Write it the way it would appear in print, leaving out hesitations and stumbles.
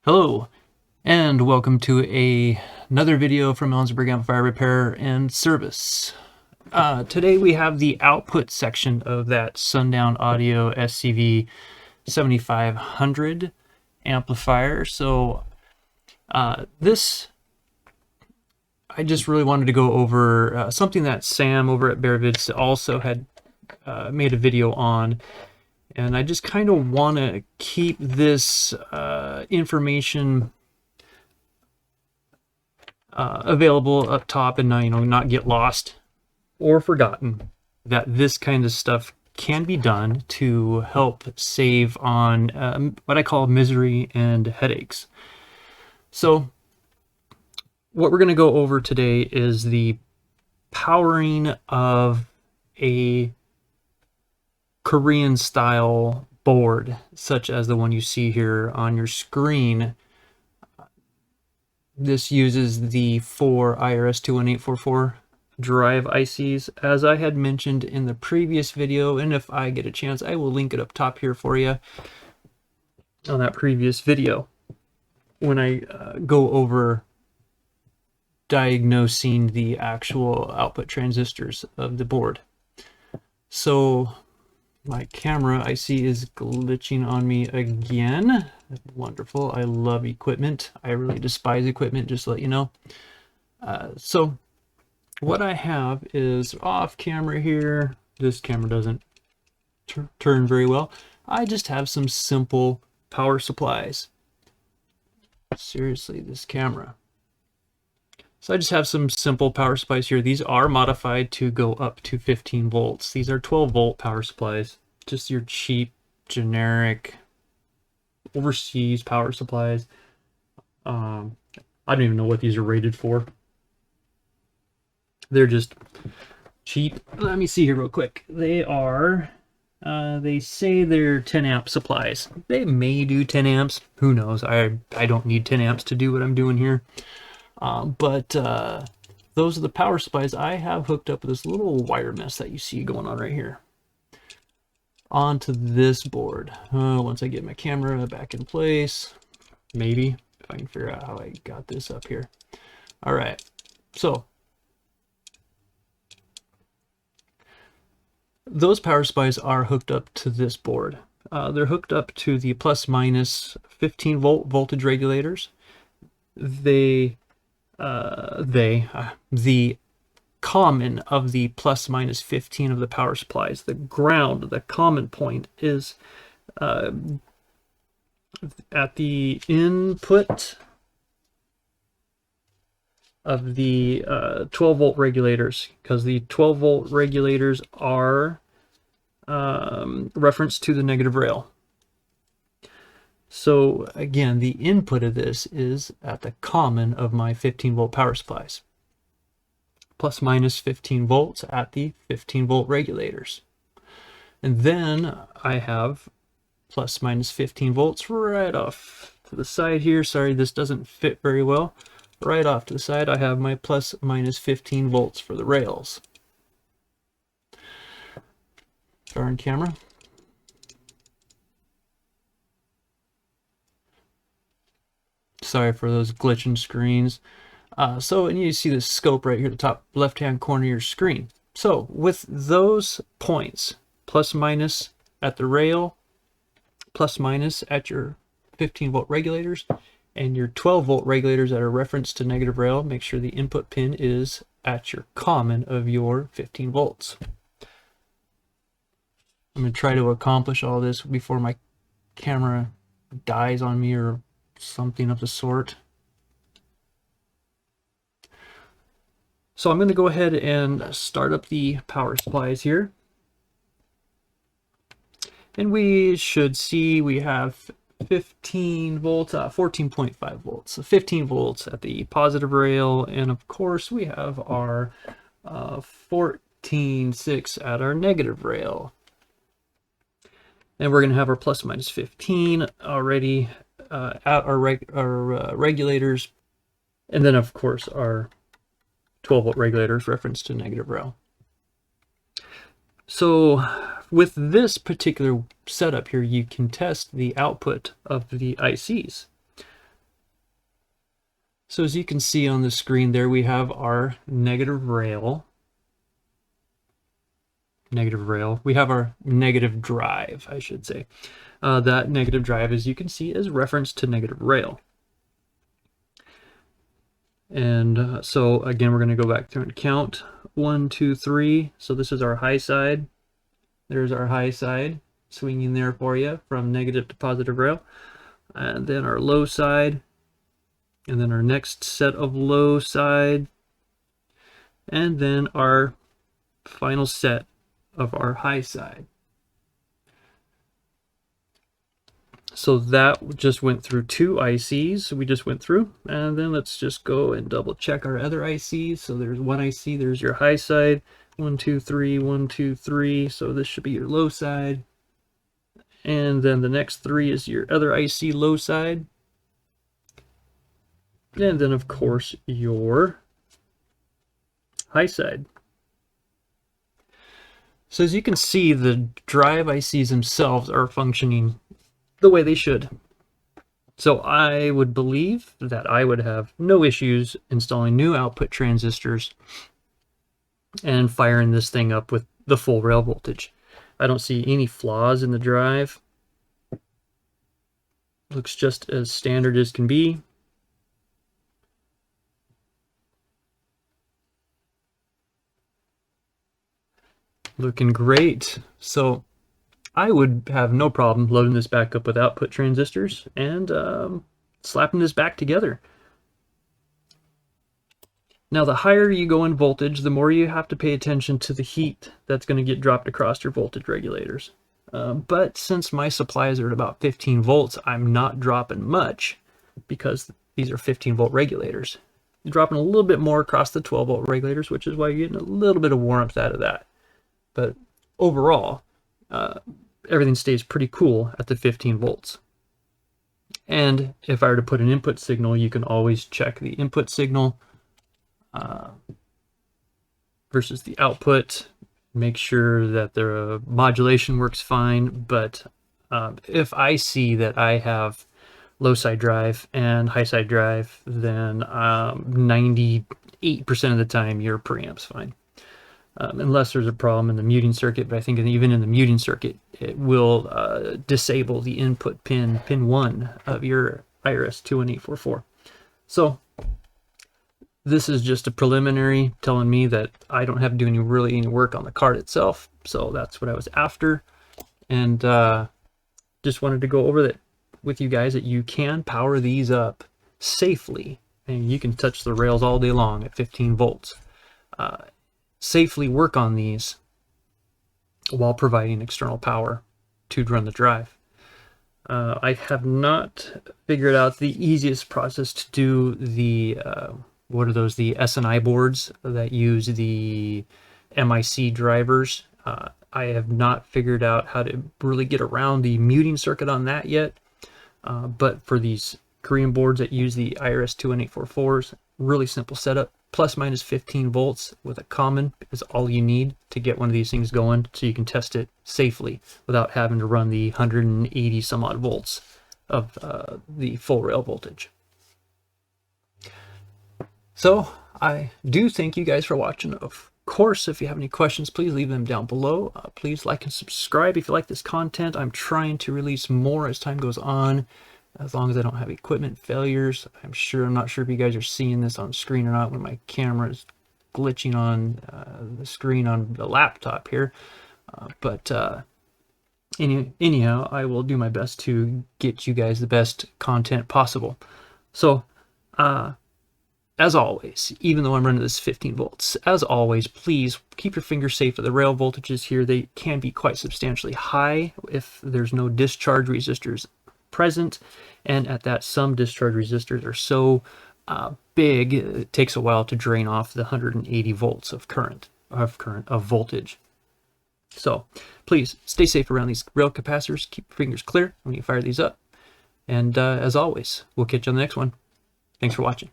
Hello, and welcome to another video from Ellensburg Amplifier Repair and Service. Today we have the output section of that Sundown Audio SCV7500 amplifier. So this, I just really wanted to go over something that Sam over at BearVids also had made a video on. And I just kind of want to keep this information available up top and not get lost or forgotten, that this kind of stuff can be done to help save on what I call misery and headaches. So what we're going to go over today is the powering of a Korean style board, such as the one you see here on your screen. This uses the 4 IRS21844 drive ICs, as I had mentioned in the previous video, and if I get a chance I will link it up top here for you on that previous video when I go over diagnosing the actual output transistors of the board. So my camera, I see, is glitching on me again. Wonderful. I love equipment. I really despise equipment, just to let you know. So what I have is off camera here. This camera doesn't turn very well. I just have some simple power supplies. Seriously, this camera. So I just have some simple power supplies here. These are modified to go up to 15 volts. These are 12-volt power supplies. Just your cheap, generic, overseas power supplies. I don't even know what these are rated for. They're just cheap. Let me see here real quick. They are, they say they're 10 amp supplies. They may do 10 amps. Who knows? I don't need 10 amps to do what I'm doing here. But those are the power supplies I have hooked up with this little wire mess that you see going on right here onto this board. Once I get my camera back in place, maybe, if I can figure out how I got this up here. All right, so those power supplies are hooked up to this board. They're hooked up to the plus minus 15 volt voltage regulators. The common of the plus minus 15 of the power supplies, the ground, the common point, is at the input of the 12 volt regulators, because the 12 volt regulators are referenced to the negative rail. So again, the input of this is at the common of my 15 volt power supplies. Plus minus 15 volts at the 15 volt regulators. And then I have plus minus 15 volts right off to the side here. Sorry, this doesn't fit very well. Right off to the side, I have my plus minus 15 volts for the rails. Darn camera. Sorry for those glitching screens. And you see the scope right here, the top left-hand corner of your screen. So with those points, plus minus at the rail, plus minus at your 15 volt regulators, and your 12 volt regulators that are referenced to negative rail, make sure the input pin is at your common of your 15 volts. I'm going to try to accomplish all this before my camera dies on me or something of the sort. So I'm going to go ahead and start up the power supplies here. And we should see we have 15 volts, 14.5 volts, so 15 volts at the positive rail. And of course we have our 14.6 at our negative rail. And we're going to have our plus minus 15 already at our regulators. And then of course our 12 volt regulators reference to negative rail. So with this particular setup here, you can test the output of the ICs. So as you can see on the screen there, we have our negative rail. We have our negative drive, I should say. That negative drive, as you can see, is referenced to negative rail. And so again, we're going to go back through and count 1, 2, 3. So this is our high side. There's our high side swinging there for you from negative to positive rail. And then our low side. And then our next set of low side. And then our final set of our high side. So that just went through 2 ICs we just went through, and then let's just go and double check our other ICs. So there's one IC, there's your high side, 1, 2, 3, 1, 2, 3. So this should be your low side, and then the next 3 is your other IC low side, and then of course your high side. So as you can see, the drive ICs themselves are functioning the way they should. So I would believe that I would have no issues installing new output transistors and firing this thing up with the full rail voltage. I don't see any flaws in the drive. Looks just as standard as can be. Looking great. So I would have no problem loading this back up with output transistors and slapping this back together. Now, the higher you go in voltage, the more you have to pay attention to the heat that's going to get dropped across your voltage regulators. But since my supplies are at about 15 volts, I'm not dropping much because these are 15-volt regulators. You're dropping a little bit more across the 12-volt regulators, which is why you're getting a little bit of warmth out of that. But overall, everything stays pretty cool at the 15 volts. And if I were to put an input signal, you can always check the input signal versus the output. Make sure that the modulation works fine. But if I see that I have low side drive and high side drive, then 98% of the time your preamp's fine. Unless there's a problem in the muting circuit, but I think even in the muting circuit, it will disable the input pin 1 of your IRS-21844. So this is just a preliminary telling me that I don't have to do any work on the card itself. So that's what I was after, and just wanted to go over that with you guys, that you can power these up safely, and you can touch the rails all day long at 15 volts. Safely work on these while providing external power to run the drive. I have not figured out the easiest process to do the what are those, the SNI boards that use the MIC drivers. I have not figured out how to really get around the muting circuit on that yet, but for these Korean boards that use the IRS-21844s, really simple setup. Plus minus 15 volts with a common is all you need to get one of these things going, so you can test it safely without having to run the 180 some odd volts of the full rail voltage. So I do thank you guys for watching. Of course, if you have any questions, please leave them down below. Please like and subscribe if you like this content. I'm trying to release more as time goes on, as long as I don't have equipment failures. I'm not sure if you guys are seeing this on screen or not when my camera is glitching on the screen on the laptop here. Anyhow, I will do my best to get you guys the best content possible. So, as always, even though I'm running this 15 volts, as always, please keep your fingers safe at the rail voltages here. They can be quite substantially high if there's no discharge resistors present, and at that, some discharge resistors are so big it takes a while to drain off the 180 volts of voltage. So please stay safe around these rail capacitors. Keep your fingers clear when you fire these up, and as always, we'll catch you on the next one. Thanks for watching.